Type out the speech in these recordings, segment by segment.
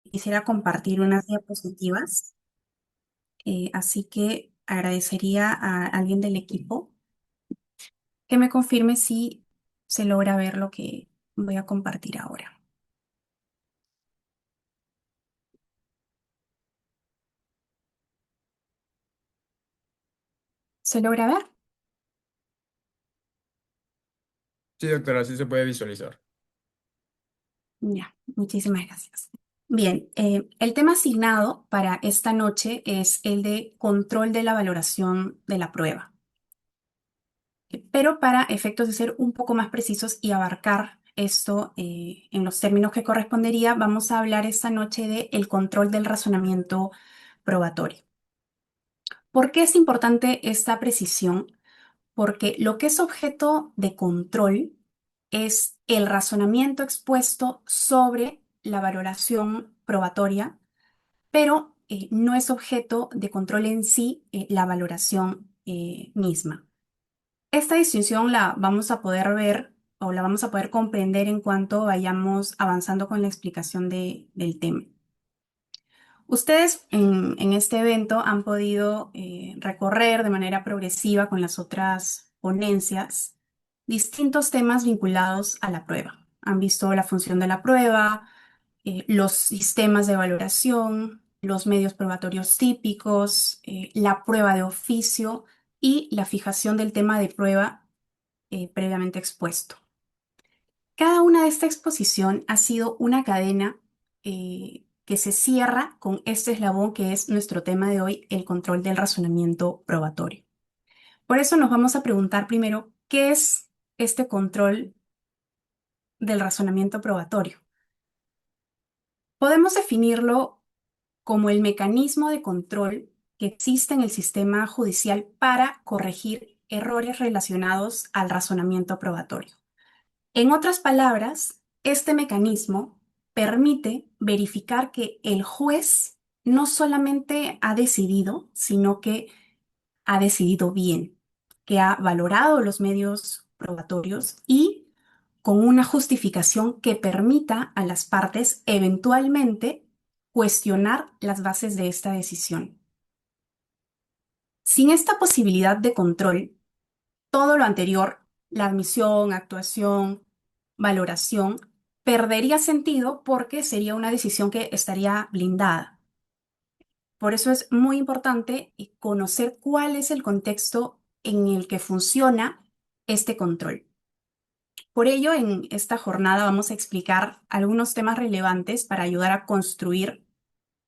quisiera compartir unas diapositivas, así que agradecería a alguien del equipo que me confirme si se logra ver lo que voy a compartir ahora. ¿Se logra ver? Sí, doctora, sí se puede visualizar. Ya, muchísimas gracias. Bien, el tema asignado para esta noche es el de control de la valoración de la prueba. Pero para efectos de ser un poco más precisos y abarcar esto en los términos que correspondería, vamos a hablar esta noche de el control del razonamiento probatorio. ¿Por qué es importante esta precisión? Porque lo que es objeto de control es el razonamiento expuesto sobre la valoración probatoria, pero no es objeto de control en sí la valoración misma. Esta distinción la vamos a poder ver o la vamos a poder comprender en cuanto vayamos avanzando con la explicación del tema. Ustedes en este evento han podido recorrer de manera progresiva con las otras ponencias distintos temas vinculados a la prueba. Han visto la función de la prueba, los sistemas de valoración, los medios probatorios típicos, la prueba de oficio y la fijación del tema de prueba previamente expuesto. Cada una de esta exposición ha sido una cadena que se cierra con este eslabón que es nuestro tema de hoy, el control del razonamiento probatorio. Por eso nos vamos a preguntar primero, ¿qué es este control del razonamiento probatorio? Podemos definirlo como el mecanismo de control que existe en el sistema judicial para corregir errores relacionados al razonamiento probatorio. En otras palabras, este mecanismo permite verificar que el juez no solamente ha decidido, sino que ha decidido bien, que ha valorado los medios probatorios y con una justificación que permita a las partes eventualmente cuestionar las bases de esta decisión. Sin esta posibilidad de control, todo lo anterior, la admisión, actuación, valoración, perdería sentido porque sería una decisión que estaría blindada. Por eso es muy importante conocer cuál es el contexto en el que funciona este control. Por ello, en esta jornada vamos a explicar algunos temas relevantes para ayudar a construir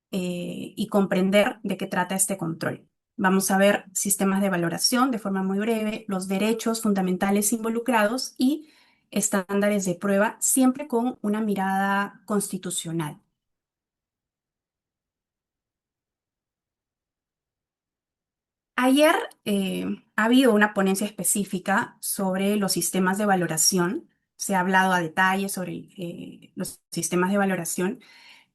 y comprender de qué trata este control. Vamos a ver sistemas de valoración de forma muy breve, los derechos fundamentales involucrados y estándares de prueba, siempre con una mirada constitucional. Ayer ha habido una ponencia específica sobre los sistemas de valoración. Se ha hablado a detalle sobre los sistemas de valoración,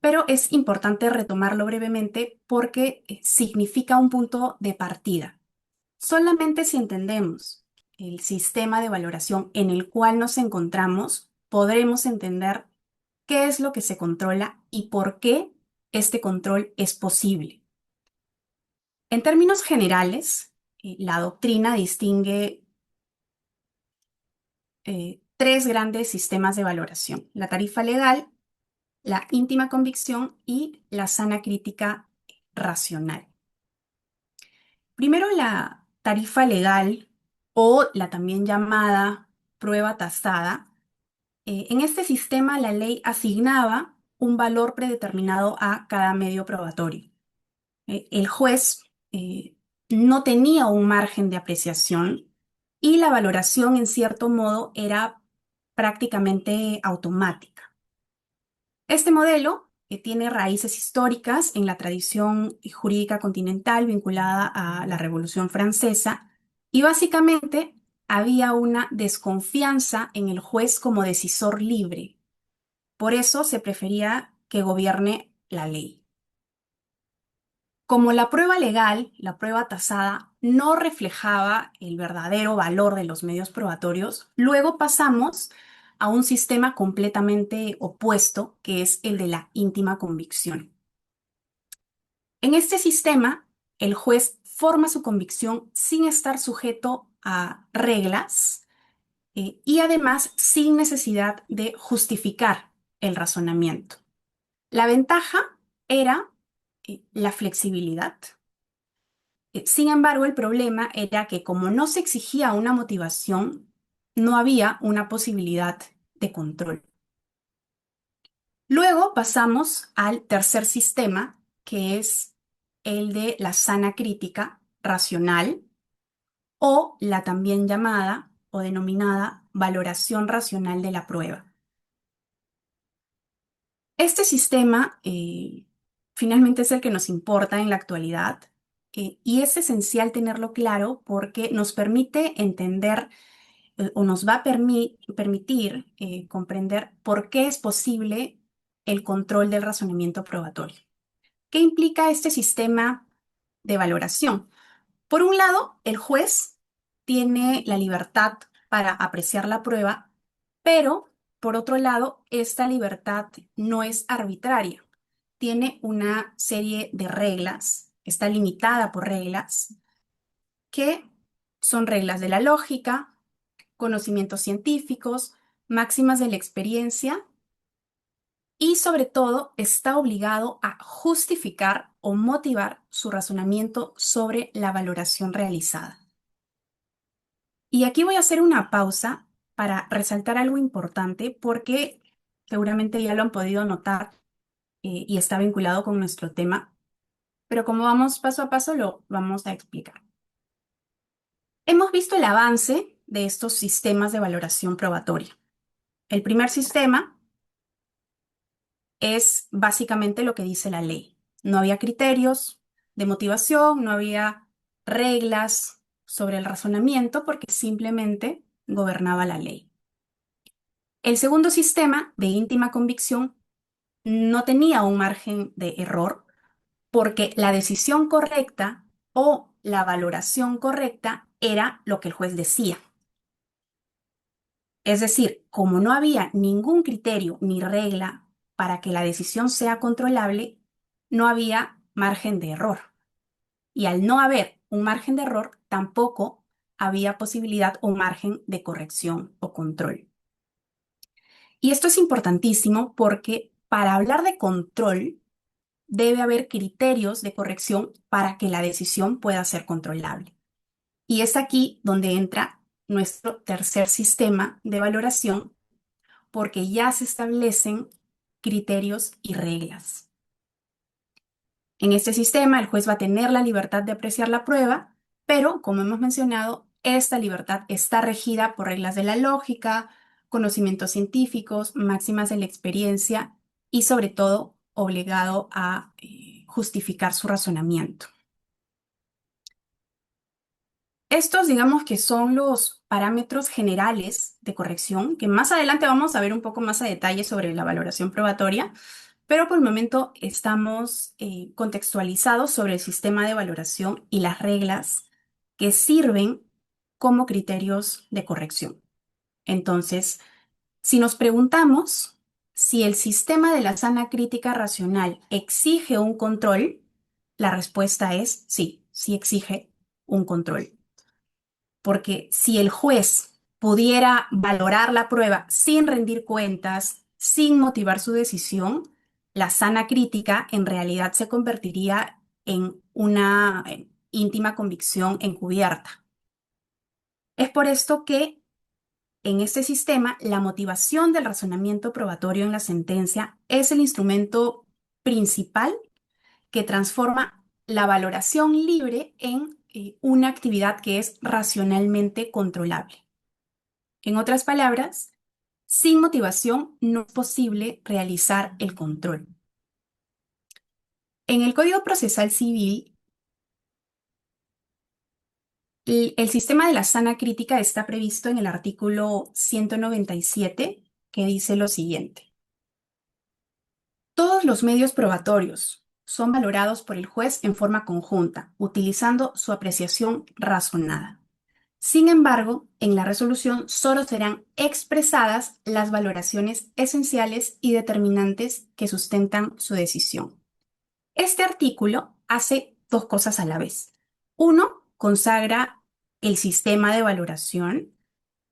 pero es importante retomarlo brevemente porque significa un punto de partida. Solamente si entendemos el sistema de valoración en el cual nos encontramos, podremos entender qué es lo que se controla y por qué este control es posible. En términos generales, la doctrina distingue tres grandes sistemas de valoración: la tarifa legal, la íntima convicción y la sana crítica racional. Primero, la tarifa legal o la también llamada prueba tasada. En este sistema, la ley asignaba un valor predeterminado a cada medio probatorio. El juez no tenía un margen de apreciación y la valoración, en cierto modo, era prácticamente automática. Este modelo tiene raíces históricas en la tradición jurídica continental vinculada a la Revolución Francesa y básicamente había una desconfianza en el juez como decisor libre. Por eso se prefería que gobierne la ley. Como la prueba legal, la prueba tasada, no reflejaba el verdadero valor de los medios probatorios, luego pasamos a un sistema completamente opuesto, que es el de la íntima convicción. En este sistema, el juez forma su convicción sin estar sujeto a reglas y además sin necesidad de justificar el razonamiento. La ventaja era la flexibilidad. Sin embargo, el problema era que como no se exigía una motivación, no había una posibilidad de control. Luego pasamos al tercer sistema, que es el de la sana crítica racional o la también llamada o denominada valoración racional de la prueba. Este sistema finalmente es el que nos importa en la actualidad y es esencial tenerlo claro porque nos permite entender o nos va a permitir comprender por qué es posible el control del razonamiento probatorio. ¿Qué implica este sistema de valoración? Por un lado, el juez tiene la libertad para apreciar la prueba, pero por otro lado, esta libertad no es arbitraria. Tiene una serie de reglas, está limitada por reglas que son reglas de la lógica, conocimientos científicos, máximas de la experiencia y sobre todo está obligado a justificar o motivar su razonamiento sobre la valoración realizada. Y aquí voy a hacer una pausa para resaltar algo importante porque seguramente ya lo han podido notar y está vinculado con nuestro tema, pero como vamos paso a paso lo vamos a explicar. Hemos visto el avance de estos sistemas de valoración probatoria. El primer sistema es básicamente lo que dice la ley. No había criterios de motivación, no había reglas sobre el razonamiento porque simplemente gobernaba la ley. El segundo sistema de íntima convicción no tenía un margen de error porque la decisión correcta o la valoración correcta era lo que el juez decía. Es decir, como no había ningún criterio ni regla para que la decisión sea controlable, no había margen de error. Y al no haber un margen de error, tampoco había posibilidad o margen de corrección o control. Y esto es importantísimo porque para hablar de control debe haber criterios de corrección para que la decisión pueda ser controlable. Y es aquí donde entra nuestro tercer sistema de valoración porque ya se establecen criterios y reglas. En este sistema, el juez va a tener la libertad de apreciar la prueba, pero, como hemos mencionado, esta libertad está regida por reglas de la lógica, conocimientos científicos, máximas de la experiencia y, sobre todo, obligado a justificar su razonamiento. Estos, digamos que son los parámetros generales de corrección, que más adelante vamos a ver un poco más a detalle sobre la valoración probatoria, pero por el momento estamos contextualizados sobre el sistema de valoración y las reglas que sirven como criterios de corrección. Entonces, si nos preguntamos si el sistema de la sana crítica racional exige un control, la respuesta es sí, sí exige un control. Porque si el juez pudiera valorar la prueba sin rendir cuentas, sin motivar su decisión, la sana crítica en realidad se convertiría en una íntima convicción encubierta. Es por esto que en este sistema la motivación del razonamiento probatorio en la sentencia es el instrumento principal que transforma la valoración libre en una actividad que es racionalmente controlable. En otras palabras, sin motivación no es posible realizar el control. En el Código Procesal Civil, el sistema de la sana crítica está previsto en el artículo 197, que dice lo siguiente. Todos los medios probatorios son valorados por el juez en forma conjunta, utilizando su apreciación razonada. Sin embargo, en la resolución solo serán expresadas las valoraciones esenciales y determinantes que sustentan su decisión. Este artículo hace dos cosas a la vez. Uno, consagra el sistema de valoración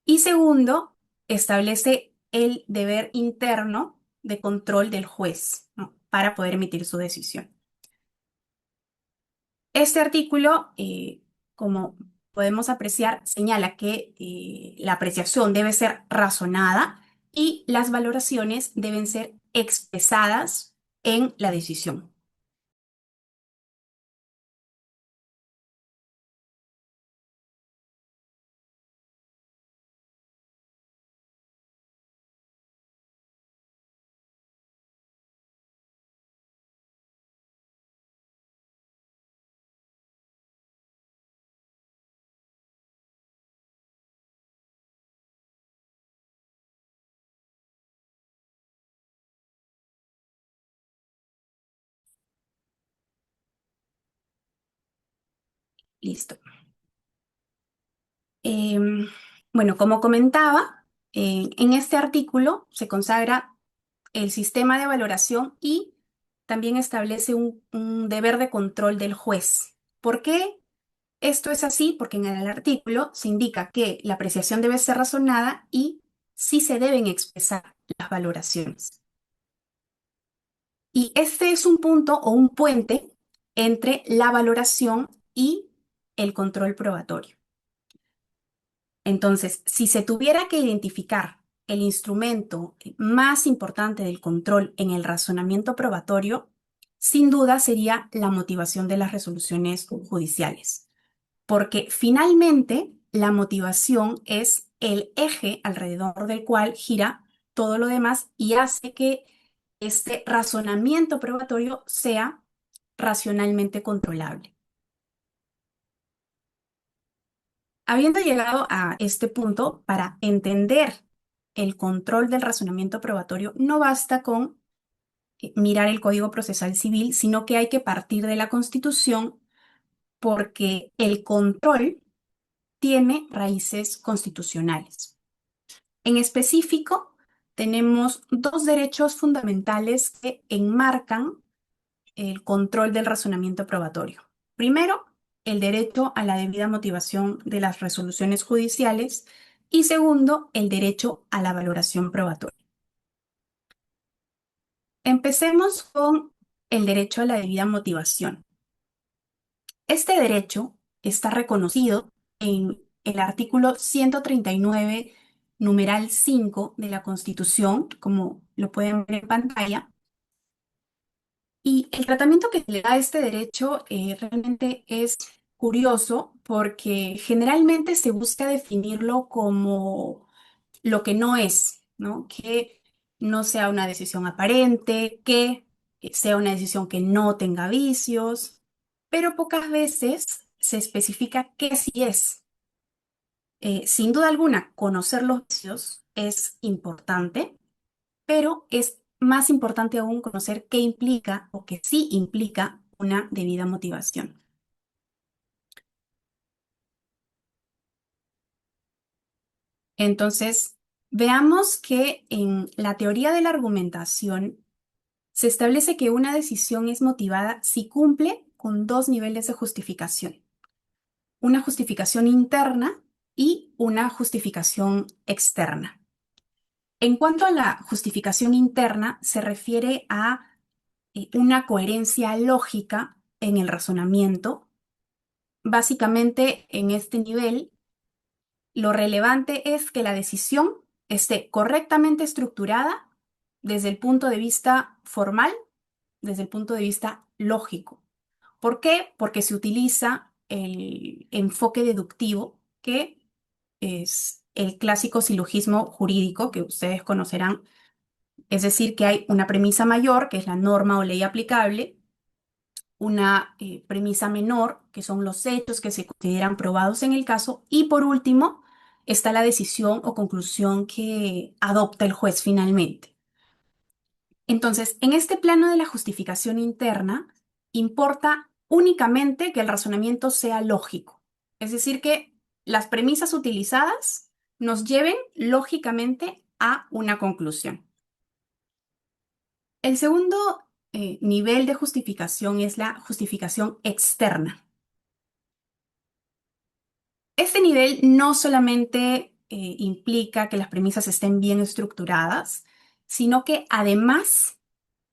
y segundo, establece el deber interno de control del juez, ¿no? Para poder emitir su decisión. Este artículo, como podemos apreciar, señala que la apreciación debe ser razonada y las valoraciones deben ser expresadas en la decisión. Listo. Em, bueno, como comentaba, en este artículo se consagra el sistema de valoración y también establece un deber de control del juez. ¿Por qué esto es así? Porque en el artículo se indica que la apreciación debe ser razonada y sí se deben expresar las valoraciones. Y este es un punto o un puente entre la valoración y el control probatorio. Entonces, si se tuviera que identificar el instrumento más importante del control en el razonamiento probatorio, sin duda sería la motivación de las resoluciones judiciales, porque finalmente la motivación es el eje alrededor del cual gira todo lo demás y hace que este razonamiento probatorio sea racionalmente controlable. Habiendo llegado a este punto, para entender el control del razonamiento probatorio, no basta con mirar el Código Procesal Civil, sino que hay que partir de la Constitución porque el control tiene raíces constitucionales. En específico, tenemos dos derechos fundamentales que enmarcan el control del razonamiento probatorio. Primero, el derecho a la debida motivación de las resoluciones judiciales y segundo, el derecho a la valoración probatoria. Empecemos con el derecho a la debida motivación. Este derecho está reconocido en el artículo 139, numeral 5 de la Constitución, como lo pueden ver en pantalla. Y el tratamiento que se le da a este derecho realmente es curioso porque generalmente se busca definirlo como lo que no es, ¿no? Que no sea una decisión aparente, que sea una decisión que no tenga vicios, pero pocas veces se especifica qué sí es. Sin duda alguna, conocer los vicios es importante, pero es más importante aún conocer qué implica o que sí implica una debida motivación. Entonces, veamos que en la teoría de la argumentación se establece que una decisión es motivada si cumple con dos niveles de justificación, una justificación interna y una justificación externa. En cuanto a la justificación interna, se refiere a una coherencia lógica en el razonamiento. Básicamente, en este nivel, lo relevante es que la decisión esté correctamente estructurada desde el punto de vista formal, desde el punto de vista lógico. ¿Por qué? Porque se utiliza el enfoque deductivo, que es el clásico silogismo jurídico que ustedes conocerán. Es decir, que hay una premisa mayor, que es la norma o ley aplicable, una premisa menor, que son los hechos que se consideran probados en el caso, y por último está la decisión o conclusión que adopta el juez finalmente. Entonces, en este plano de la justificación interna, importa únicamente que el razonamiento sea lógico, es decir, que las premisas utilizadas nos lleven lógicamente a una conclusión. El segundo nivel de justificación es la justificación externa. Este nivel no solamente implica que las premisas estén bien estructuradas, sino que además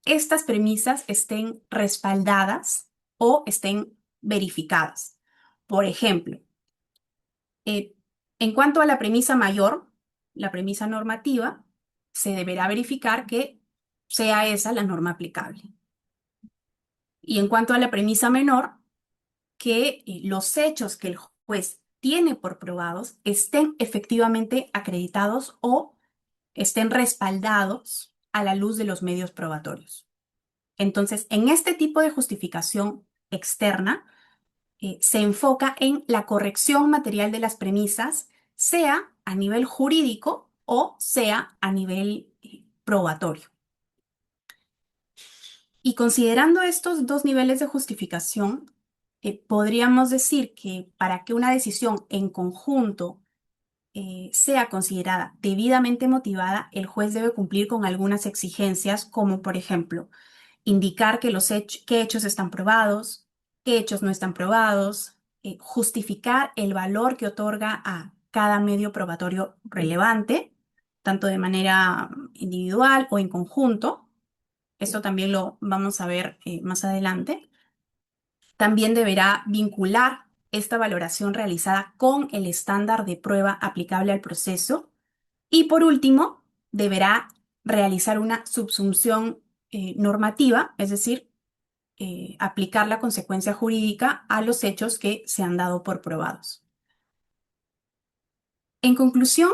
estas premisas estén respaldadas o estén verificadas. Por ejemplo, eh, en cuanto a la premisa mayor, la premisa normativa, se deberá verificar que sea esa la norma aplicable. Y en cuanto a la premisa menor, que los hechos que el juez tiene por probados estén efectivamente acreditados o estén respaldados a la luz de los medios probatorios. Entonces, en este tipo de justificación externa, se enfoca en la corrección material de las premisas, sea a nivel jurídico o sea a nivel probatorio. Y considerando estos dos niveles de justificación, podríamos decir que para que una decisión en conjunto sea considerada debidamente motivada, el juez debe cumplir con algunas exigencias, como por ejemplo, indicar que qué hechos están probados, qué hechos no están probados, justificar el valor que otorga a cada medio probatorio relevante, tanto de manera individual o en conjunto. Esto también lo vamos a ver más adelante. También deberá vincular esta valoración realizada con el estándar de prueba aplicable al proceso. Y por último, deberá realizar una subsunción normativa, es decir, aplicar la consecuencia jurídica a los hechos que se han dado por probados. En conclusión,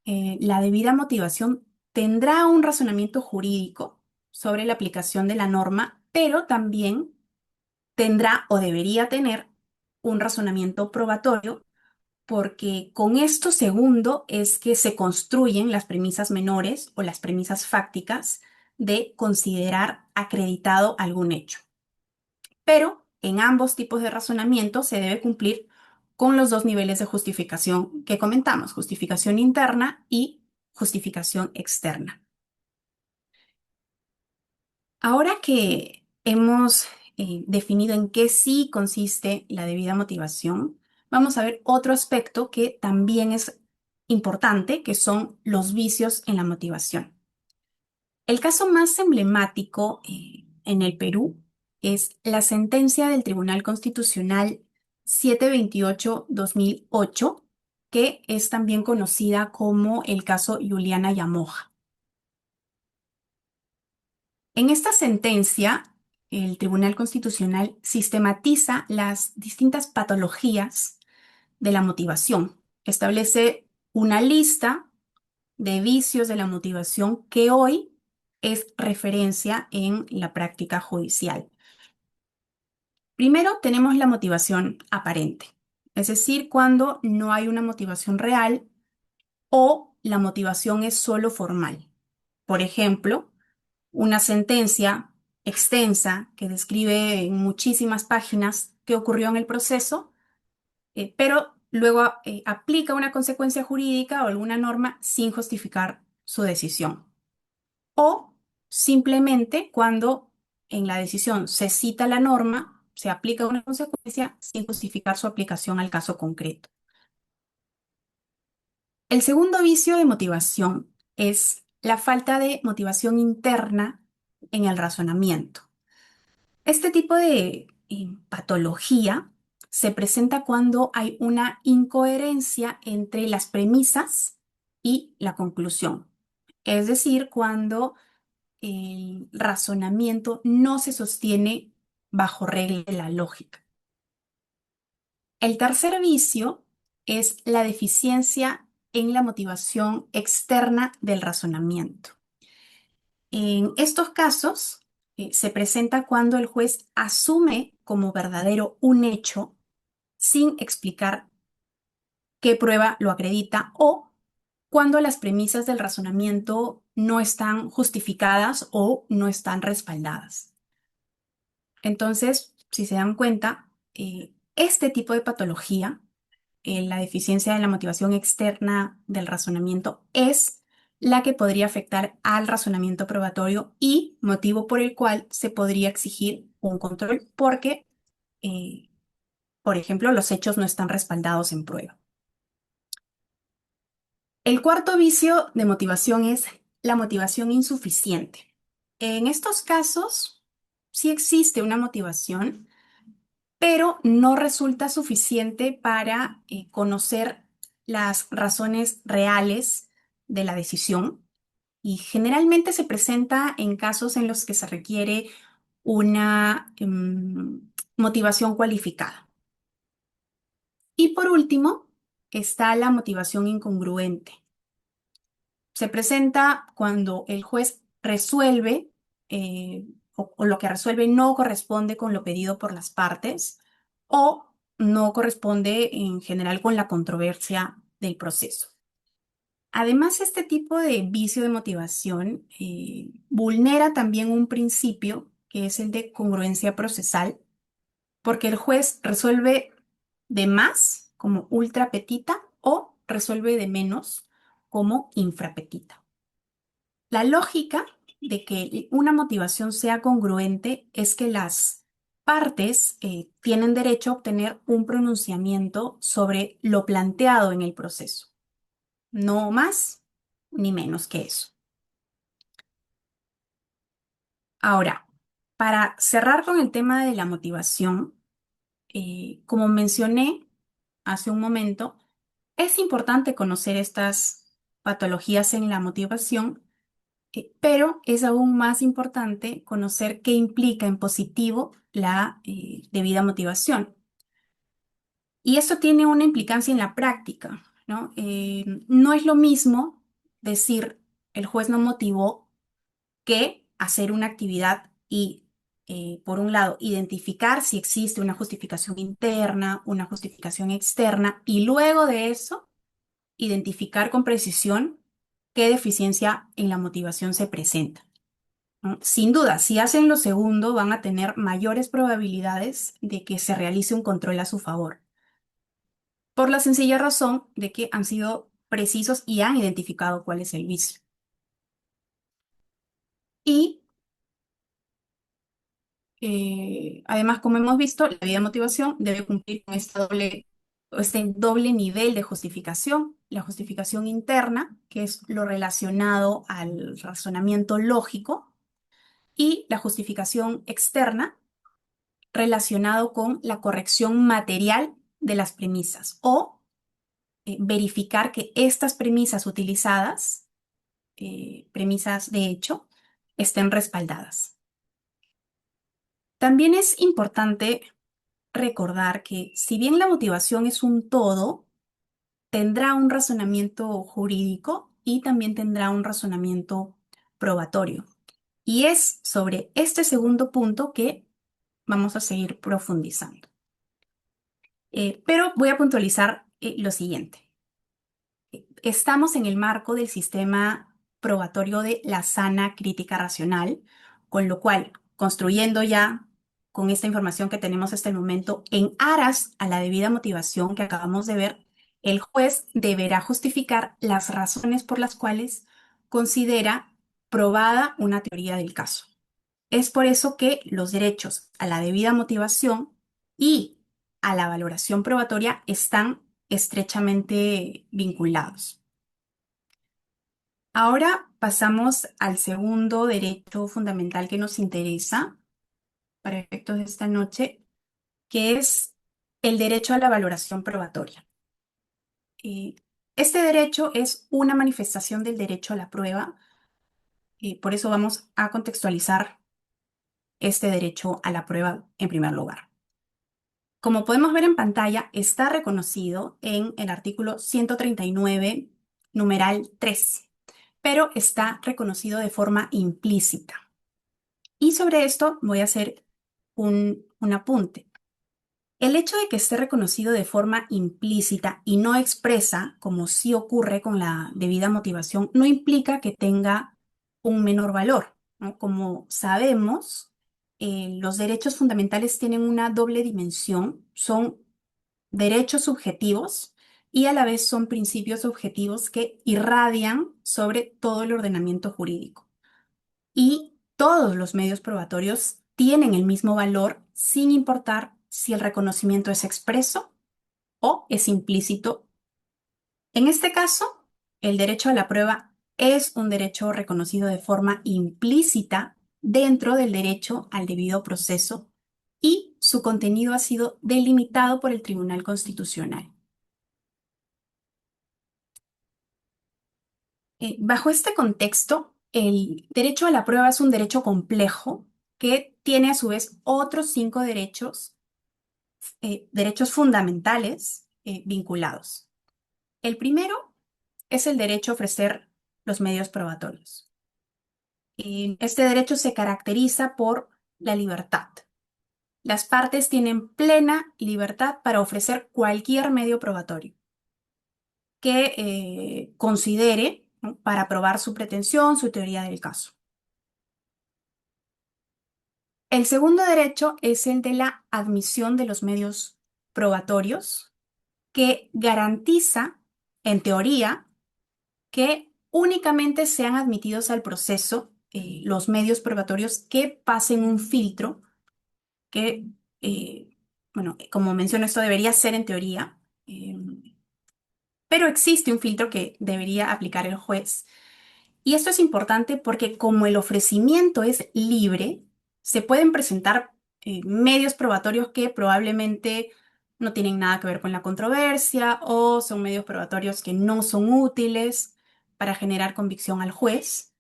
la debida motivación tendrá un razonamiento jurídico sobre la aplicación de la norma, pero también tendrá o debería tener un razonamiento probatorio, porque con esto segundo es que se construyen las premisas menores o las premisas fácticas de considerar acreditado algún hecho. Pero en ambos tipos de razonamiento se debe cumplir con los dos niveles de justificación que comentamos, justificación interna y justificación externa. Ahora que hemos definido en qué sí consiste la debida motivación, vamos a ver otro aspecto que también es importante, que son los vicios en la motivación. El caso más emblemático en el Perú es la sentencia del Tribunal Constitucional 728-2008, que es también conocida como el caso Juliana Yamoja. En esta sentencia, el Tribunal Constitucional sistematiza las distintas patologías de la motivación. Establece una lista de vicios de la motivación que hoy es referencia en la práctica judicial. Primero tenemos la motivación aparente, es decir, cuando no hay una motivación real o la motivación es solo formal. Por ejemplo, una sentencia extensa que describe en muchísimas páginas qué ocurrió en el proceso, pero luego aplica una consecuencia jurídica o alguna norma sin justificar su decisión. O simplemente cuando en la decisión se cita la norma, se aplica una consecuencia sin justificar su aplicación al caso concreto. El segundo vicio de motivación es la falta de motivación interna en el razonamiento. Este tipo de patología se presenta cuando hay una incoherencia entre las premisas y la conclusión. Es decir, cuando el razonamiento no se sostiene bajo regla de la lógica. El tercer vicio es la deficiencia en la motivación externa del razonamiento. En estos casos, se presenta cuando el juez asume como verdadero un hecho sin explicar qué prueba lo acredita o cuando las premisas del razonamiento no están justificadas o no están respaldadas. Entonces, si se dan cuenta, este tipo de patología la deficiencia de la motivación externa del razonamiento es la que podría afectar al razonamiento probatorio y motivo por el cual se podría exigir un control porque, eh, por ejemplo, los hechos no están respaldados en prueba. El cuarto vicio de motivación es la motivación insuficiente. En estos casos, sí existe una motivación, pero no resulta suficiente para conocer las razones reales de la decisión y generalmente se presenta en casos en los que se requiere una motivación cualificada. Y por último, está la motivación incongruente. Se presenta cuando el juez resuelve o lo que resuelve no corresponde con lo pedido por las partes o no corresponde en general con la controversia del proceso. Además, este tipo de vicio de motivación vulnera también un principio que es el de congruencia procesal, porque el juez resuelve de más como ultra petita o resuelve de menos como infrapetita. La lógica de que una motivación sea congruente es que las partes tienen derecho a obtener un pronunciamiento sobre lo planteado en el proceso, no más ni menos que eso. Ahora, para cerrar con el tema de la motivación, como mencioné hace un momento, es importante conocer estas patologías en la motivación. Pero es aún más importante conocer qué implica en positivo la debida motivación. Y esto tiene una implicancia en la práctica, ¿no? No es lo mismo decir el juez no motivó que hacer una actividad y, por un lado, identificar si existe una justificación interna, una justificación externa, y luego de eso, identificar con precisión qué deficiencia en la motivación se presenta. ¿No? Sin duda, si hacen lo segundo, van a tener mayores probabilidades de que se realice un control a su favor, por la sencilla razón de que han sido precisos y han identificado cuál es el vicio. Y además, como hemos visto, la debida motivación debe cumplir con este doble nivel de justificación, la justificación interna, que es lo relacionado al razonamiento lógico, y la justificación externa, relacionado con la corrección material de las premisas o verificar que estas premisas utilizadas, premisas de hecho, estén respaldadas. También es importante recordar que si bien la motivación es un todo, tendrá un razonamiento jurídico y también tendrá un razonamiento probatorio. Y es sobre este segundo punto que vamos a seguir profundizando. Pero voy a puntualizar lo siguiente. Estamos en el marco del sistema probatorio de la sana crítica racional, con lo cual, construyendo ya con esta información que tenemos hasta el momento, en aras a la debida motivación que acabamos de ver, el juez deberá justificar las razones por las cuales considera probada una teoría del caso. Es por eso que los derechos a la debida motivación y a la valoración probatoria están estrechamente vinculados. Ahora pasamos al segundo derecho fundamental que nos interesa para efectos de esta noche, que es el derecho a la valoración probatoria. Eh, este derecho es una manifestación del derecho a la prueba, por eso vamos a contextualizar este derecho a la prueba en primer lugar. Como podemos ver en pantalla, está reconocido en el artículo 139, numeral 13, pero está reconocido de forma implícita. Y sobre esto voy a hacer un apunte. El hecho de que esté reconocido de forma implícita y no expresa, como sí ocurre con la debida motivación, no implica que tenga un menor valor, ¿no? Como sabemos, los derechos fundamentales tienen una doble dimensión, son derechos subjetivos y a la vez son principios objetivos que irradian sobre todo el ordenamiento jurídico. Y todos los medios probatorios tienen el mismo valor sin importar si el reconocimiento es expreso o es implícito. En este caso, el derecho a la prueba es un derecho reconocido de forma implícita dentro del derecho al debido proceso y su contenido ha sido delimitado por el Tribunal Constitucional. Bajo este contexto, el derecho a la prueba es un derecho complejo que tiene a su vez otros 5 derechos, derechos fundamentales vinculados. El primero es el derecho a ofrecer los medios probatorios. Este derecho se caracteriza por la libertad. Las partes tienen plena libertad para ofrecer cualquier medio probatorio que considere, ¿no?, para probar su pretensión, su teoría del caso. El segundo derecho es el de la admisión de los medios probatorios, que garantiza, en teoría, que únicamente sean admitidos al proceso los medios probatorios que pasen un filtro que, bueno, como menciono, esto debería ser en teoría, eh, pero existe un filtro que debería aplicar el juez. Y esto es importante porque como el ofrecimiento es libre, se pueden presentar medios probatorios que probablemente no tienen nada que ver con la controversia o son medios probatorios que no son útiles para generar convicción al juez.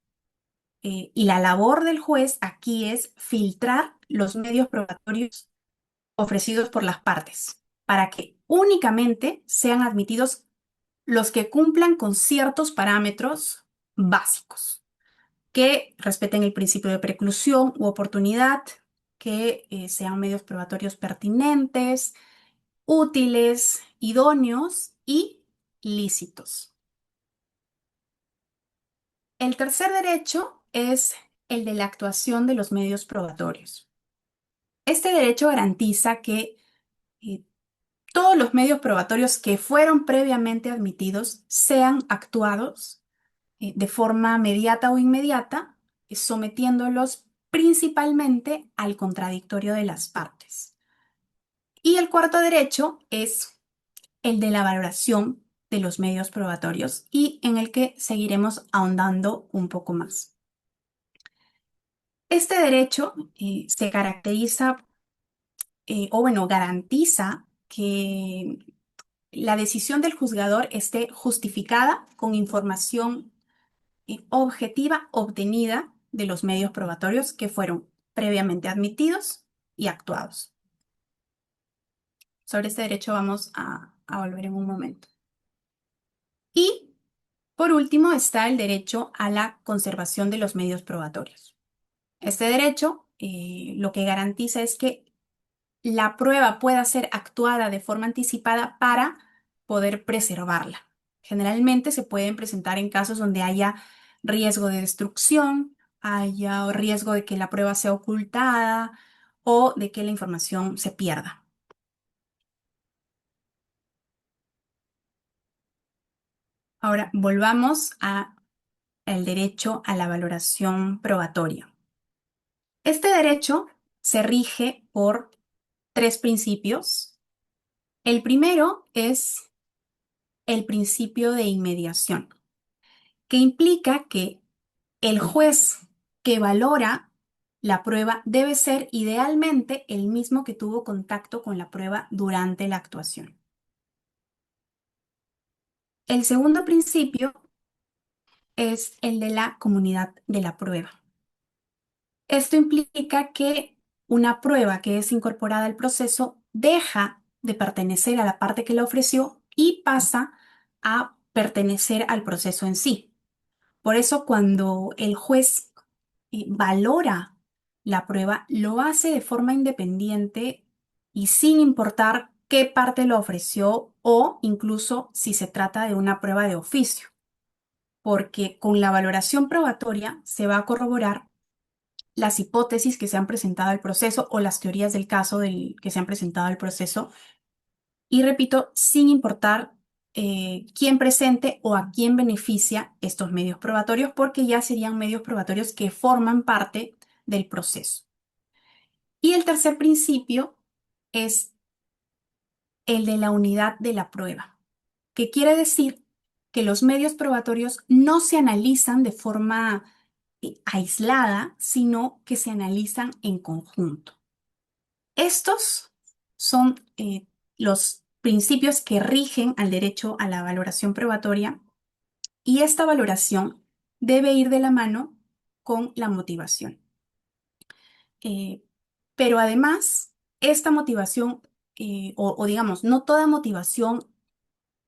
Y la labor del juez aquí es filtrar los medios probatorios ofrecidos por las partes para que únicamente sean admitidos los que cumplan con ciertos parámetros básicos, que respeten el principio de preclusión u oportunidad, que sean medios probatorios pertinentes, útiles, idóneos y lícitos. El tercer derecho es el de la actuación de los medios probatorios. Este derecho garantiza que eh, todos los medios probatorios que fueron previamente admitidos sean actuados de forma mediata o inmediata, sometiéndolos principalmente al contradictorio de las partes. Y el cuarto derecho es el de la valoración de los medios probatorios y en el que seguiremos ahondando un poco más. Este derecho se caracteriza o bueno, garantiza que la decisión del juzgador esté justificada con información objetiva obtenida de los medios probatorios que fueron previamente admitidos y actuados. Sobre este derecho vamos a volver en un momento. Y por último está el derecho a la conservación de los medios probatorios. Este derecho lo que garantiza es que la prueba pueda ser actuada de forma anticipada para poder preservarla. Generalmente se pueden presentar en casos donde haya riesgo de destrucción, haya riesgo de que la prueba sea ocultada o de que la información se pierda. Ahora, volvamos al derecho a la valoración probatoria. Este derecho se rige por 3 principios. El primero es el principio de inmediación, que implica que el juez que valora la prueba debe ser idealmente el mismo que tuvo contacto con la prueba durante la actuación. El segundo principio es el de la comunidad de la prueba. Esto implica que una prueba que es incorporada al proceso deja de pertenecer a la parte que la ofreció y pasa a pertenecer al proceso en sí. Por eso, cuando el juez valora la prueba, lo hace de forma independiente y sin importar qué parte lo ofreció o incluso si se trata de una prueba de oficio, porque con la valoración probatoria se va a corroborar las hipótesis que se han presentado al proceso o las teorías del caso que se han presentado al proceso. Y repito, sin importar quién presente o a quién beneficia estos medios probatorios, porque ya serían medios probatorios que forman parte del proceso. Y el tercer principio es el de la unidad de la prueba, que quiere decir que los medios probatorios no se analizan de forma aislada, sino que se analizan en conjunto. Estos son los principios que rigen al derecho a la valoración probatoria, y esta valoración debe ir de la mano con la motivación. Eh, pero además, esta motivación, o digamos, no toda motivación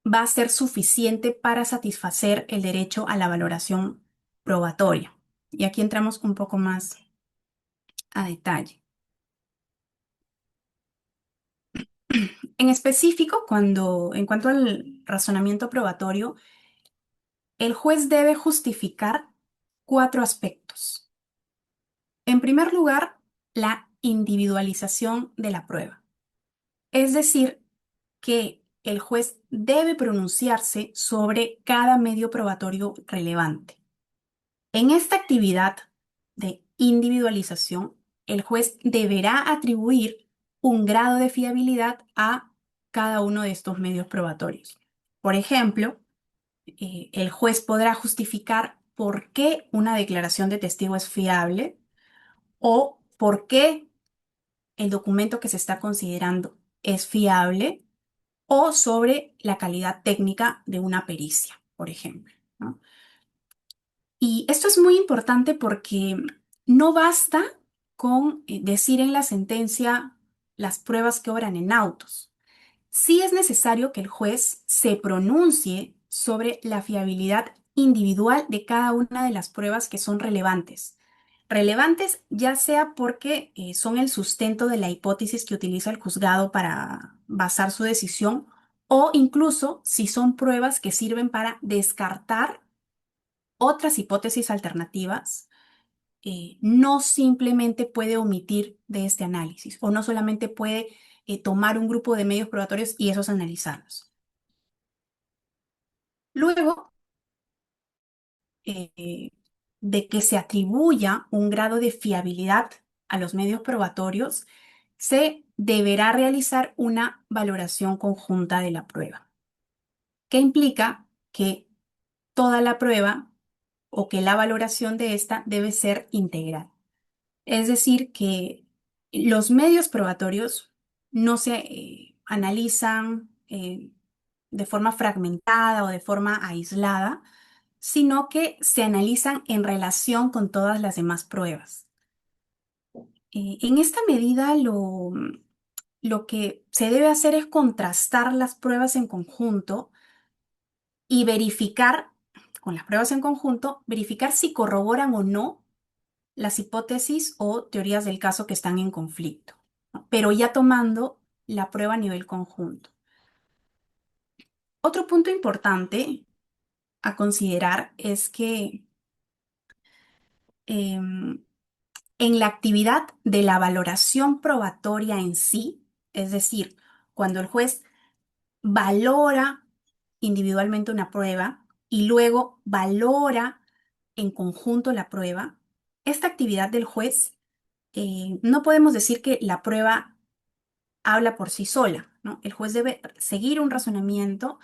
va a ser suficiente para satisfacer el derecho a la valoración probatoria. Y aquí entramos un poco más a detalle. En específico, en cuanto al razonamiento probatorio, el juez debe justificar cuatro aspectos. En primer lugar, la individualización de la prueba. Es decir, que el juez debe pronunciarse sobre cada medio probatorio relevante. En esta actividad de individualización, el juez deberá atribuir un grado de fiabilidad a cada uno de estos medios probatorios. Por ejemplo, el juez podrá justificar por qué una declaración de testigo es fiable o por qué el documento que se está considerando es fiable, o sobre la calidad técnica de una pericia, por ejemplo, ¿no? Y esto es muy importante porque no basta con decir en la sentencia las pruebas que obran en autos. Sí es necesario que el juez se pronuncie sobre la fiabilidad individual de cada una de las pruebas que son relevantes. Relevantes ya sea porque son el sustento de la hipótesis que utiliza el juzgado para basar su decisión, o incluso si son pruebas que sirven para descartar otras hipótesis alternativas. No simplemente puede omitir de este análisis, o no solamente puede tomar un grupo de medios probatorios y esos analizarlos. Luego de que se atribuya un grado de fiabilidad a los medios probatorios, se deberá realizar una valoración conjunta de la prueba, que implica que toda la prueba o que la valoración de esta debe ser integral. Es decir, que los medios probatorios no se analizan de forma fragmentada o de forma aislada, sino que se analizan en relación con todas las demás pruebas. En esta medida, lo que se debe hacer es contrastar las pruebas en conjunto y verificar, con las pruebas en conjunto, verificar si corroboran o no las hipótesis o teorías del caso que están en conflicto, ¿no? Pero ya tomando la prueba a nivel conjunto. Otro punto importante a considerar es que em, en la actividad de la valoración probatoria en sí, es decir, cuando el juez valora individualmente una prueba y luego valora en conjunto la prueba, esta actividad del juez, no podemos decir que la prueba habla por sí sola, ¿no? El juez debe seguir un razonamiento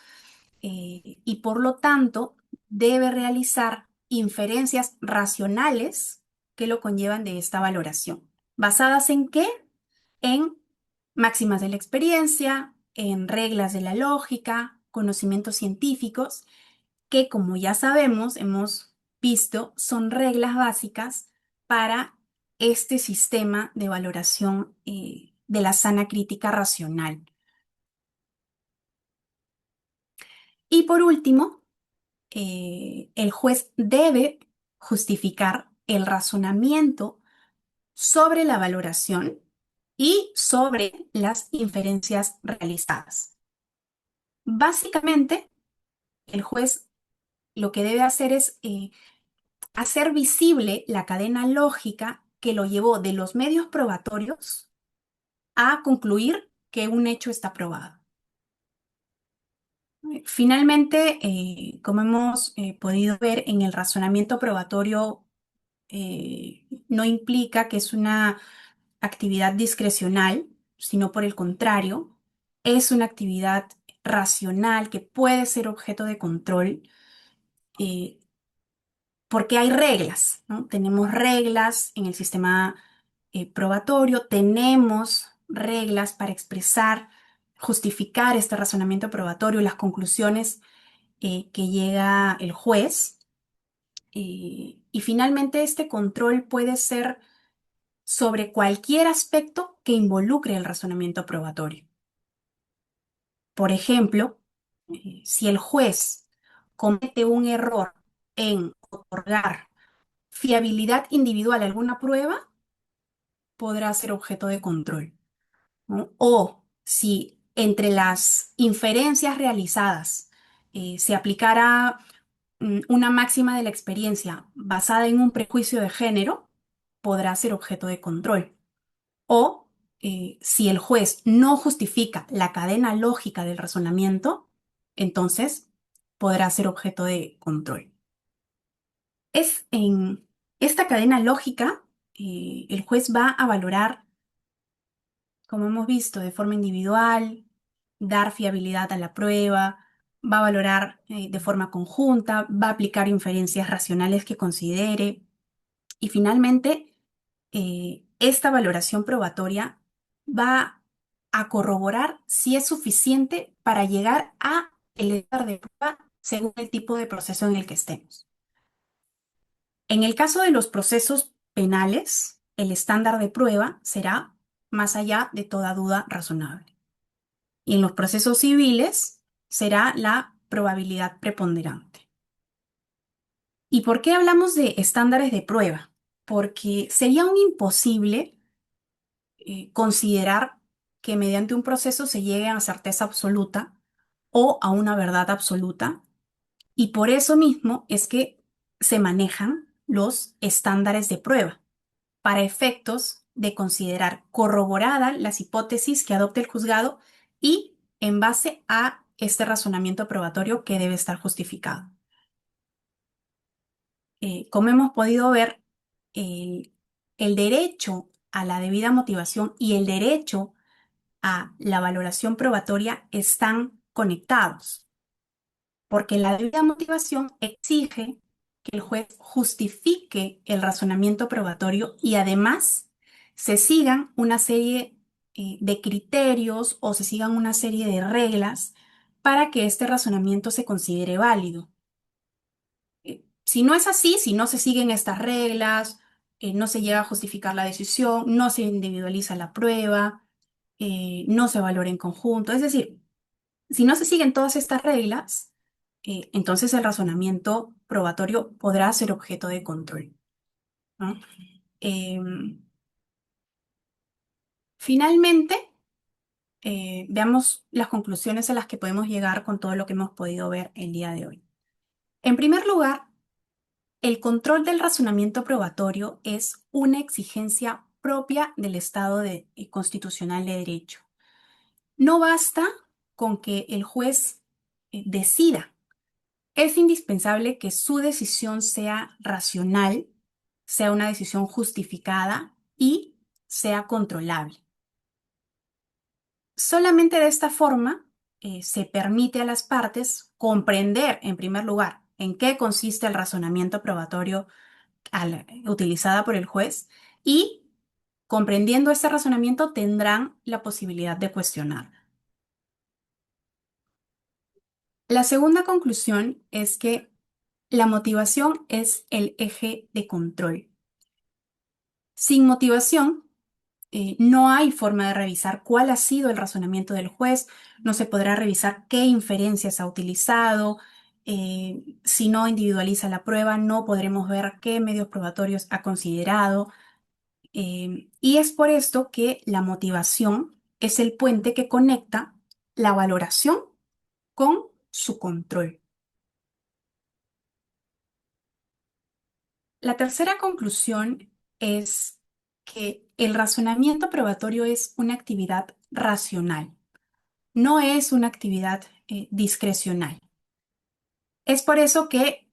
y por lo tanto debe realizar inferencias racionales que lo conllevan de esta valoración. ¿Basadas en qué? En máximas de la experiencia, en reglas de la lógica, conocimientos científicos, que como ya sabemos, hemos visto, son reglas básicas para este sistema de valoración de la sana crítica racional. Y por último, el juez debe justificar el razonamiento sobre la valoración y sobre las inferencias realizadas. Básicamente, el juez lo que debe hacer es hacer visible la cadena lógica que lo llevó de los medios probatorios a concluir que un hecho está probado. Finalmente, como hemos podido ver en el razonamiento probatorio, no implica que es una actividad discrecional, sino por el contrario, es una actividad racional que puede ser objeto de control, eh, porque hay reglas, ¿no? Tenemos reglas en el sistema probatorio, tenemos reglas para expresar, justificar este razonamiento probatorio, las conclusiones que llega el juez. Y finalmente este control puede ser sobre cualquier aspecto que involucre el razonamiento probatorio. Por ejemplo, si el juez comete un error en otorgar fiabilidad individual a alguna prueba, podrá ser objeto de control, ¿no? O si entre las inferencias realizadas se aplicara una máxima de la experiencia basada en un prejuicio de género, podrá ser objeto de control. O si el juez no justifica la cadena lógica del razonamiento, entonces podrá ser objeto de control. Es en esta cadena lógica, el juez va a valorar, como hemos visto, de forma individual, dar fiabilidad a la prueba, va a valorar de forma conjunta, va a aplicar inferencias racionales que considere y finalmente esta valoración probatoria va a corroborar si es suficiente para llegar a el estándar de prueba según el tipo de proceso en el que estemos. En el caso de los procesos penales, el estándar de prueba será más allá de toda duda razonable. Y en los procesos civiles será la probabilidad preponderante. ¿Y por qué hablamos de estándares de prueba? Porque sería un imposible considerar que mediante un proceso se llegue a certeza absoluta o a una verdad absoluta, y por eso mismo es que se manejan los estándares de prueba para efectos de considerar corroborada las hipótesis que adopte el juzgado y en base a este razonamiento probatorio que debe estar justificado. Como hemos podido ver, el, el derecho a la debida motivación y el derecho a la valoración probatoria están conectados, porque la debida motivación exige que el juez justifique el razonamiento probatorio y además se sigan una serie de criterios o se sigan una serie de reglas para que este razonamiento se considere válido. Si no es así, si no se siguen estas reglas, no se llega a justificar la decisión, no se individualiza la prueba, no se valora en conjunto. Es decir, si no se siguen todas estas reglas, entonces el razonamiento probatorio podrá ser objeto de control, ¿no? Em, Finalmente, veamos las conclusiones a las que podemos llegar con todo lo que hemos podido ver el día de hoy. En primer lugar, el control del razonamiento probatorio es una exigencia propia del constitucional de derecho. No basta con que el juez decida. Es indispensable que su decisión sea racional, sea una decisión justificada y sea controlable. Solamente de esta forma se permite a las partes comprender, en primer lugar, en qué consiste el razonamiento probatorio utilizada por el juez y comprendiendo este razonamiento tendrán la posibilidad de cuestionar. La segunda conclusión es que la motivación es el eje de control. Sin motivación, no hay forma de revisar cuál ha sido el razonamiento del juez, no se podrá revisar qué inferencias ha utilizado, si no individualiza la prueba, no podremos ver qué medios probatorios ha considerado. Y es por esto que la motivación es el puente que conecta la valoración con su control. La tercera conclusión es que el razonamiento probatorio es una actividad racional. no es una actividad discrecional. Es por eso que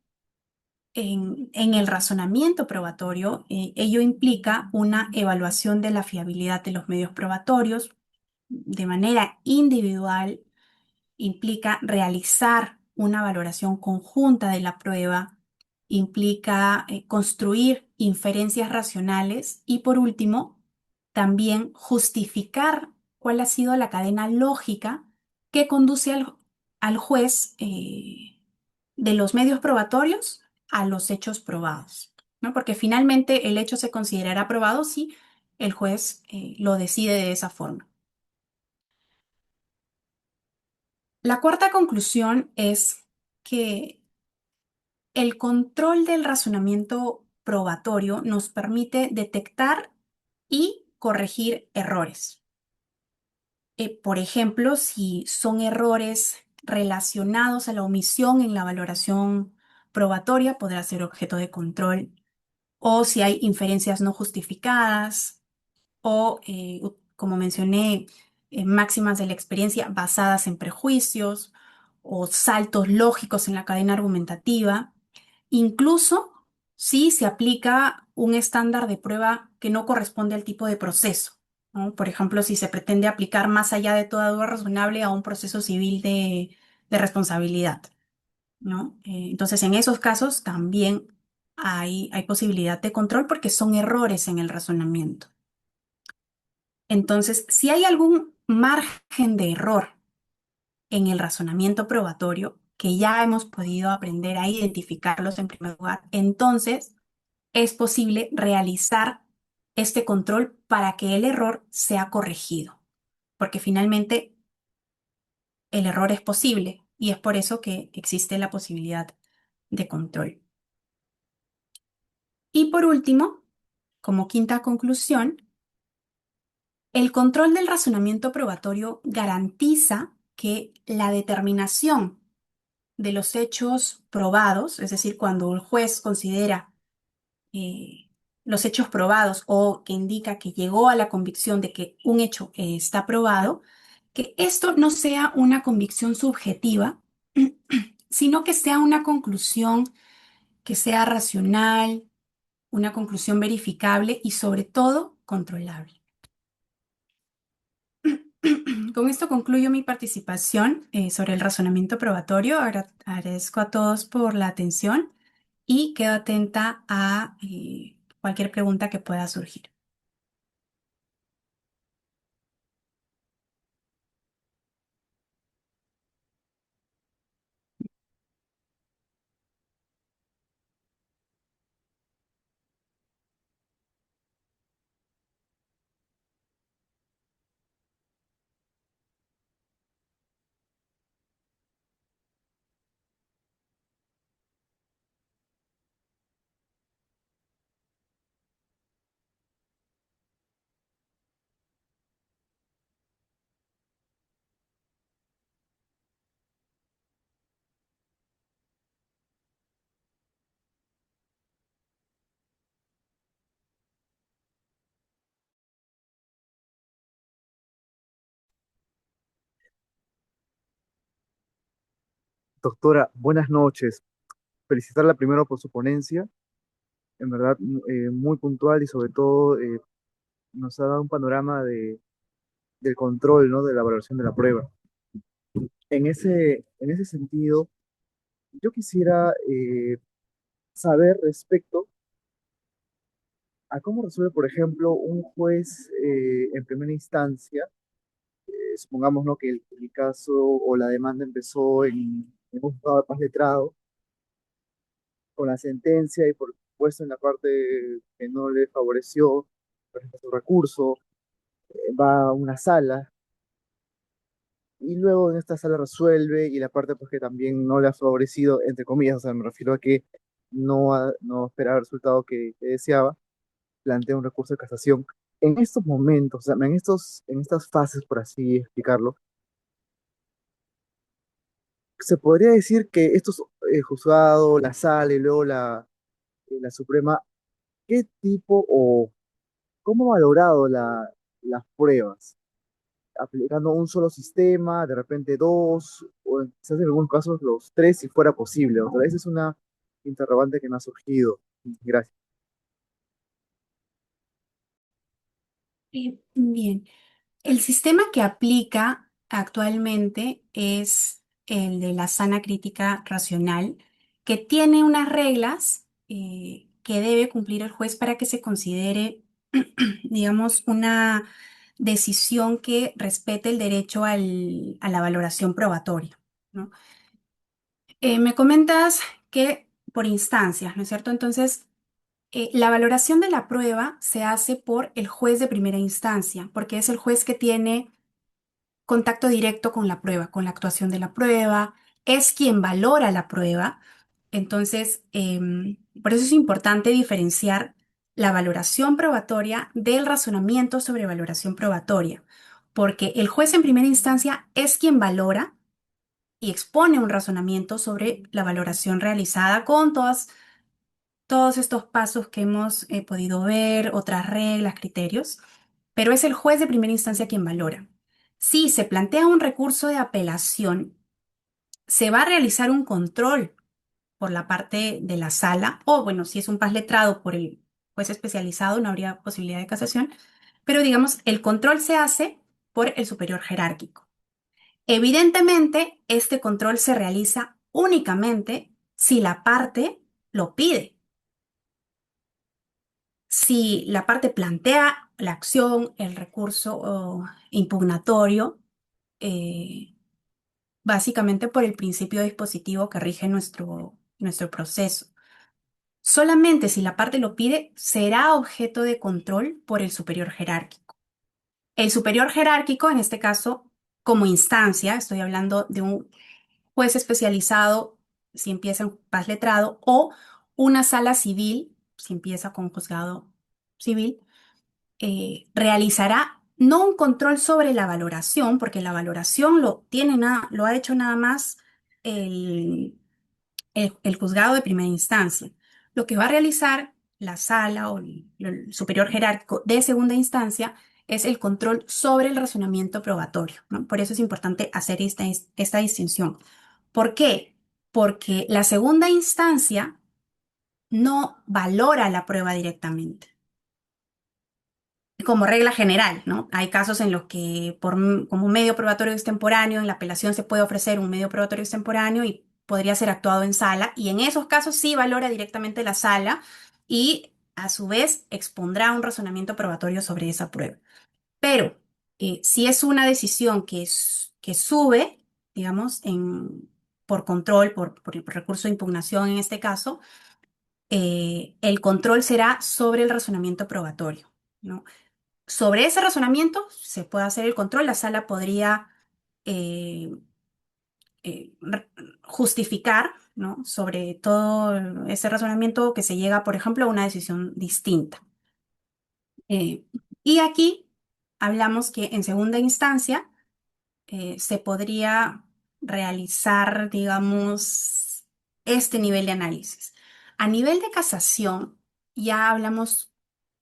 en el razonamiento probatorio, ello implica una evaluación de la fiabilidad de los medios probatorios de manera individual, implica realizar una valoración conjunta de la prueba, implica construir inferencias racionales y por último, también justificar cuál ha sido la cadena lógica que conduce al juez de los medios probatorios a los hechos probados, ¿no? Porque finalmente el hecho se considerará probado si el juez lo decide de esa forma. La cuarta conclusión es que el control del razonamiento probatorio nos permite detectar y corregir errores. Por ejemplo, si son errores relacionados a la omisión en la valoración probatoria, podrá ser objeto de control, o si hay inferencias no justificadas, o, como mencioné, máximas de la experiencia basadas en prejuicios o saltos lógicos en la cadena argumentativa, incluso si se aplica un estándar de prueba que no corresponde al tipo de proceso, ¿no? Por ejemplo, si se pretende aplicar más allá de toda duda razonable a un proceso civil de responsabilidad, ¿no? Entonces, en esos casos también hay posibilidad de control porque son errores en el razonamiento. Entonces, si hay algún margen de error en el razonamiento probatorio, que ya hemos podido aprender a identificarlos en primer lugar, entonces es posible realizar este control para que el error sea corregido, porque finalmente el error es posible y es por eso que existe la posibilidad de control. Y por último, como quinta conclusión, el control del razonamiento probatorio garantiza que la determinación de los hechos probados, es decir, cuando el juez considera eh, los hechos probados o que indica que llegó a la convicción de que un hecho está probado, que esto no sea una convicción subjetiva, sino que sea una conclusión que sea racional, una conclusión verificable y sobre todo controlable. Con esto concluyo mi participación sobre el razonamiento probatorio. Agradezco a todos por la atención y quedo atenta a cualquier pregunta que pueda surgir. Doctora, buenas noches. Felicitarla primero por su ponencia, en verdad muy puntual y sobre todo nos ha dado un panorama del control, ¿no? De la valoración de la prueba. En ese sentido, yo quisiera saber respecto a cómo resuelve, por ejemplo, un juez en primera instancia, supongamos, ¿no? Que el caso o la demanda empezó en un juzgado de paz letrado con la sentencia y por supuesto en la parte que no le favoreció, presenta su recurso, va a una sala y luego en esta sala resuelve y la parte pues que también no le ha favorecido, entre comillas, o sea, me refiero a que no esperaba el resultado que deseaba, plantea un recurso de casación. En estos momentos, o sea, en estas fases, por así explicarlo, se podría decir que estos juzgados, la sala y luego la Suprema, ¿qué tipo o cómo ha valorado las pruebas? aplicando un solo sistema, de repente dos, o quizás en algunos casos los tres si fuera posible. Otra vez es una interrogante que me ha surgido. Gracias. Bien, el sistema que aplica actualmente es el de la sana crítica racional, que tiene unas reglas que debe cumplir el juez para que se considere, digamos, una decisión que respete el derecho a la valoración probatoria, ¿no? Me comentas que por instancias, ¿no es cierto? Entonces, la valoración de la prueba se hace por el juez de primera instancia, porque es el juez que tiene contacto directo con la prueba, con la actuación de la prueba, es quien valora la prueba. Entonces, por eso es importante diferenciar la valoración probatoria del razonamiento sobre valoración probatoria, porque el juez en primera instancia es quien valora y expone un razonamiento sobre la valoración realizada con todos estos pasos que hemos podido ver, otras reglas, criterios, pero es el juez de primera instancia quien valora. Si se plantea un recurso de apelación, se va a realizar un control por la parte de la sala, o bueno, si es un paz letrado por el juez especializado, no habría posibilidad de casación, pero digamos, el control se hace por el superior jerárquico. Evidentemente, este control se realiza únicamente si la parte lo pide. Si la parte plantea la acción, el recurso impugnatorio, eh, básicamente por el principio dispositivo que rige nuestro proceso. Solamente si la parte lo pide, será objeto de control por el superior jerárquico. El superior jerárquico, en este caso, como instancia, estoy hablando de un juez especializado, si empieza en paz letrado, o una sala civil, si empieza con juzgado civil, realizará no un control sobre la valoración, porque la valoración lo ha hecho nada más el, el juzgado de primera instancia. Lo que va a realizar la sala o el superior jerárquico de segunda instancia es el control sobre el razonamiento probatorio, ¿no? Por eso es importante hacer esta distinción. ¿Por qué? Porque la segunda instancia no valora la prueba directamente como regla general, ¿no? Hay casos en los que como medio probatorio extemporáneo, en la apelación se puede ofrecer un medio probatorio extemporáneo y podría ser actuado en sala, y en esos casos sí valora directamente la sala y a su vez expondrá un razonamiento probatorio sobre esa prueba. Pero si es una decisión que sube, digamos, por control, por el recurso de impugnación en este caso, el control será sobre el razonamiento probatorio, ¿no? Sobre ese razonamiento se puede hacer el control. La sala podría eh, justificar, ¿no? Sobre todo ese razonamiento que se llega, por ejemplo, a una decisión distinta. Eh, y aquí hablamos que en segunda instancia se podría realizar, digamos, este nivel de análisis. A nivel de casación, ya hablamos,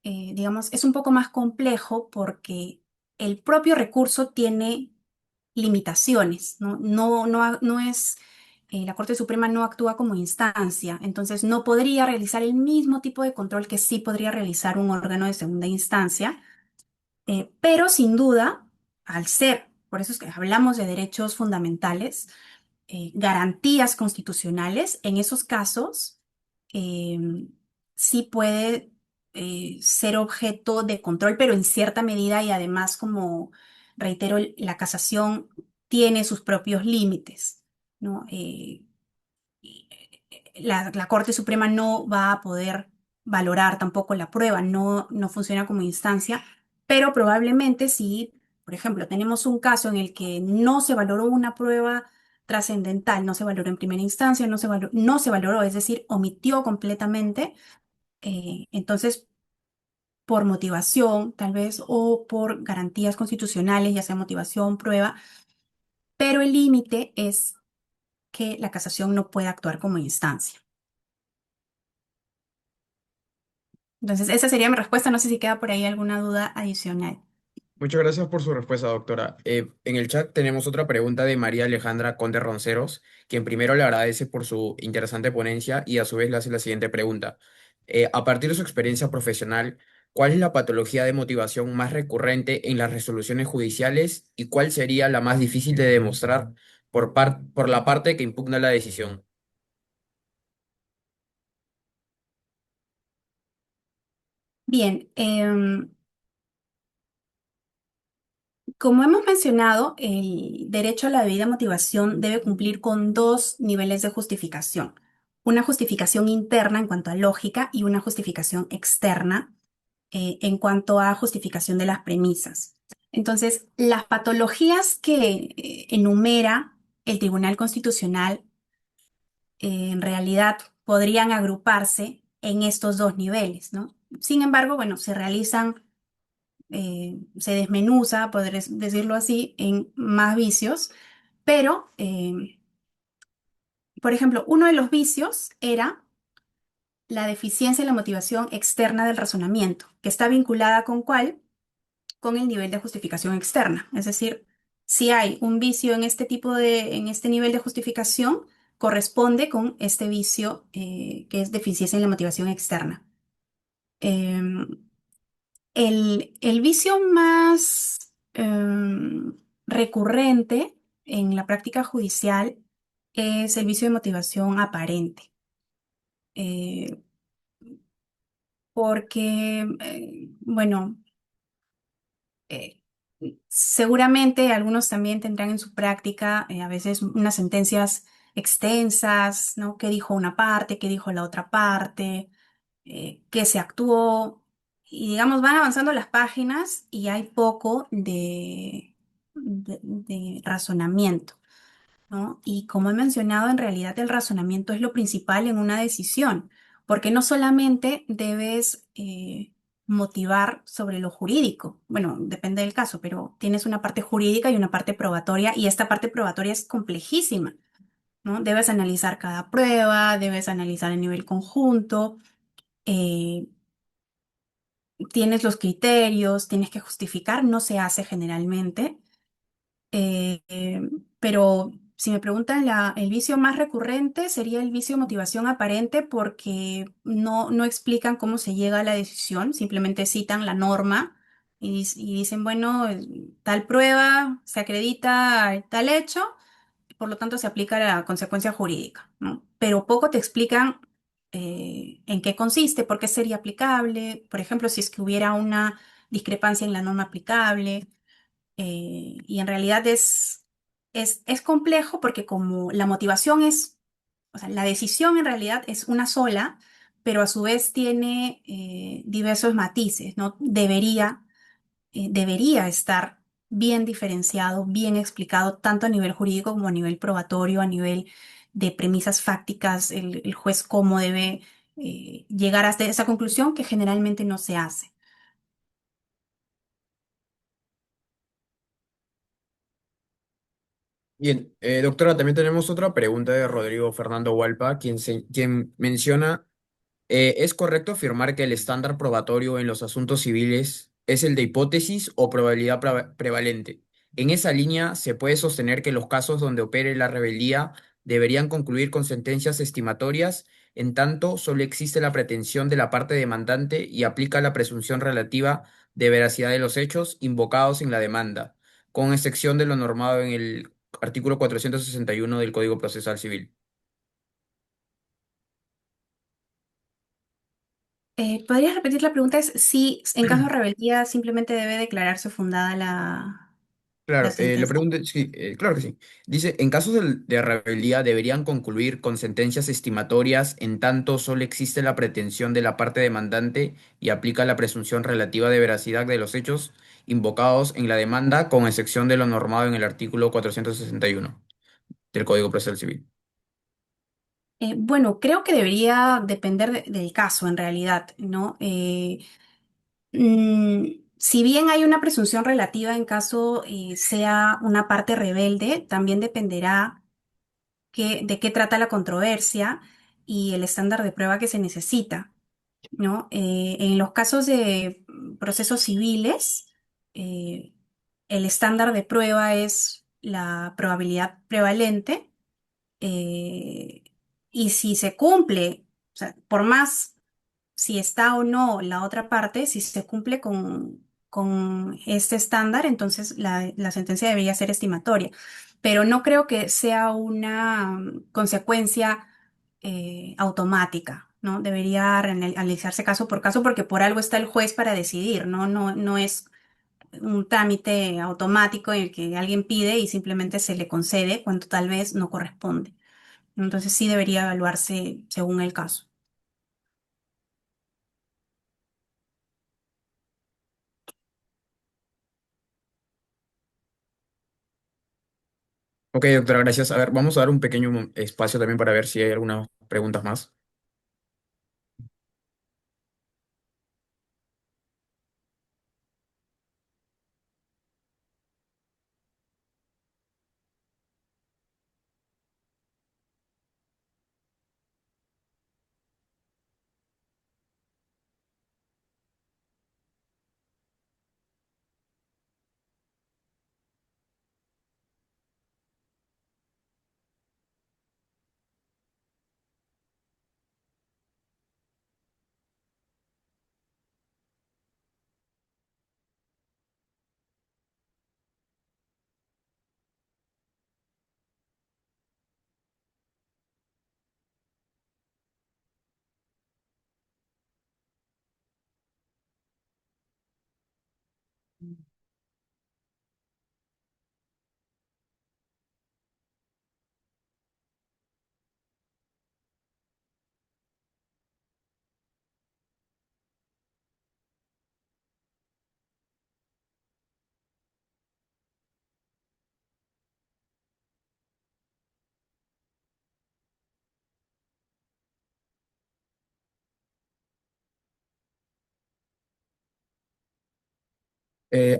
digamos, es un poco más complejo porque el propio recurso tiene limitaciones, ¿no? No es, la Corte Suprema no actúa como instancia, entonces no podría realizar el mismo tipo de control que sí podría realizar un órgano de segunda instancia, pero sin duda, al ser, por eso es que hablamos de derechos fundamentales, garantías constitucionales, en esos casos eh, sí puede ser objeto de control, pero en cierta medida y además, como reitero, la casación tiene sus propios límites, ¿no? La Corte Suprema no va a poder valorar tampoco la prueba, no funciona como instancia, pero probablemente si, por ejemplo, tenemos un caso en el que no se valoró una prueba trascendental, no se valoró en primera instancia, no se valoró, es decir, omitió completamente, entonces por motivación tal vez o por garantías constitucionales, ya sea motivación, prueba, pero el límite es que la casación no puede actuar como instancia. Entonces, esa sería mi respuesta. No sé si queda por ahí alguna duda adicional. Muchas gracias por su respuesta, doctora. En el chat tenemos otra pregunta de María Alejandra Conde Ronceros, quien primero le agradece por su interesante ponencia y a su vez le hace la siguiente pregunta. A partir de su experiencia profesional, ¿cuál es la patología de motivación más recurrente en las resoluciones judiciales y cuál sería la más difícil de demostrar por la parte que impugna la decisión? Bien, como hemos mencionado, el derecho a la debida motivación debe cumplir con dos niveles de justificación. Una justificación interna en cuanto a lógica y una justificación externa en cuanto a justificación de las premisas. Entonces, las patologías que enumera el Tribunal Constitucional en realidad podrían agruparse en estos dos niveles, ¿no? Sin embargo, bueno, se desmenuza, podré decirlo así, en más vicios, pero, por ejemplo, uno de los vicios era la deficiencia en la motivación externa del razonamiento, que está vinculada con cuál, con el nivel de justificación externa. Es decir, si hay un vicio en en este nivel de justificación, corresponde con este vicio que es deficiencia en la motivación externa. Em, el vicio más recurrente en la práctica judicial es el vicio de motivación aparente, eh, porque, bueno, eh, seguramente algunos también tendrán en su práctica a veces unas sentencias extensas, ¿no? ¿Qué dijo una parte? ¿Qué dijo la otra parte? ¿Qué se actuó? Y digamos, van avanzando las páginas y hay poco de razonamiento, ¿no? Y como he mencionado, en realidad el razonamiento es lo principal en una decisión, porque no solamente debes motivar sobre lo jurídico, bueno, depende del caso, pero tienes una parte jurídica y una parte probatoria, y esta parte probatoria es complejísima, ¿no? Debes analizar cada prueba, debes analizar el nivel conjunto, eh, tienes los criterios, tienes que justificar, no se hace generalmente. Eh, eh, pero si me preguntan, el vicio más recurrente sería el vicio de motivación aparente porque no explican cómo se llega a la decisión, simplemente citan la norma y dicen, bueno, tal prueba se acredita tal hecho, por lo tanto se aplica la consecuencia jurídica, ¿no? Pero poco te explican en qué consiste, por qué sería aplicable, por ejemplo, si es que hubiera una discrepancia en la norma aplicable. Y en realidad es complejo porque como la motivación es, o sea, la decisión en realidad es una sola, pero a su vez tiene diversos matices, ¿no? Debería estar bien diferenciado, bien explicado, tanto a nivel jurídico como a nivel probatorio, a nivel de premisas fácticas, el juez cómo debe llegar hasta esa conclusión que generalmente no se hace. Bien, doctora, también tenemos otra pregunta de Rodrigo Fernando Hualpa, quien menciona. ¿Es correcto afirmar que el estándar probatorio en los asuntos civiles es el de hipótesis o probabilidad prevalente? En esa línea, se puede sostener que los casos donde opere la rebeldía deberían concluir con sentencias estimatorias, en tanto solo existe la pretensión de la parte demandante y aplica la presunción relativa de veracidad de los hechos invocados en la demanda, con excepción de lo normado en el artículo 461 del Código Procesal Civil. ¿Podrías repetir la pregunta? Es si en caso de rebeldía simplemente debe declararse fundada la Claro, le sentencia. pregunto, sí, claro que sí. Dice, en casos de rebeldía deberían concluir con sentencias estimatorias en tanto solo existe la pretensión de la parte demandante y aplica la presunción relativa de veracidad de los hechos invocados en la demanda, con excepción de lo normado en el artículo 461 del Código Procesal Civil. Bueno, creo que debería depender del caso en realidad, ¿no? Si bien hay una presunción relativa en caso sea una parte rebelde, también dependerá de qué trata la controversia y el estándar de prueba que se necesita, ¿no? En los casos de procesos civiles, eh, el estándar de prueba es la probabilidad prevalente, eh, y si se cumple, o sea, por más si está o no la otra parte, si se cumple con este estándar, entonces la sentencia debería ser estimatoria. Pero no creo que sea una consecuencia automática, ¿no? Debería analizarse caso por caso porque por algo está el juez para decidir, ¿no? No es un trámite automático en el que alguien pide y simplemente se le concede cuando tal vez no corresponde. Entonces sí debería evaluarse según el caso. Ok, doctora, gracias. A ver, vamos a dar un pequeño espacio también para ver si hay algunas preguntas más.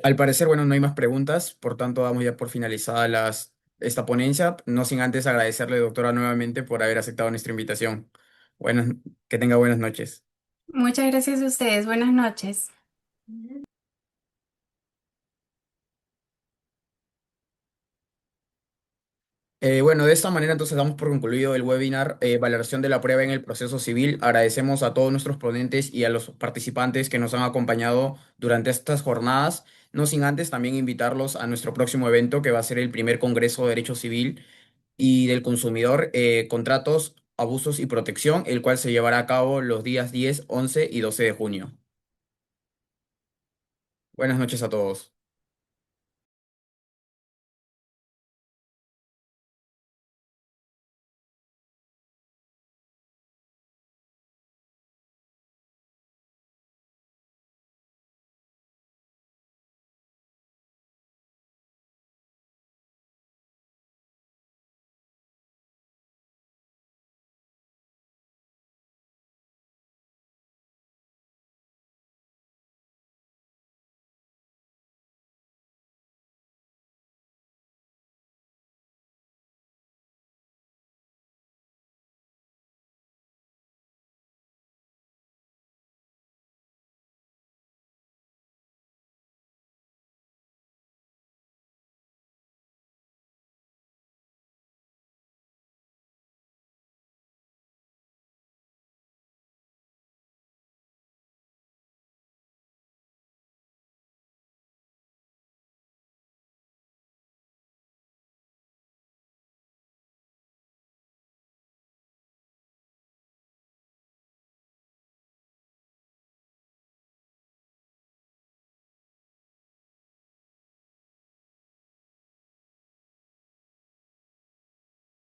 Al parecer, bueno, no hay más preguntas, por tanto, damos ya por finalizada esta ponencia, no sin antes agradecerle, doctora, nuevamente por haber aceptado nuestra invitación. Buenas, que tenga buenas noches. Muchas gracias a ustedes. Buenas noches. Bueno, de esta manera entonces damos por concluido el webinar Valoración de la prueba en el proceso civil. Agradecemos a todos nuestros ponentes y a los participantes que nos han acompañado durante estas jornadas, no sin antes también invitarlos a nuestro próximo evento que va a ser el primer Congreso de Derecho Civil y del Consumidor, Contratos, Abusos y Protección, el cual se llevará a cabo los días 10, 11 y 12 de junio. Buenas noches a todos.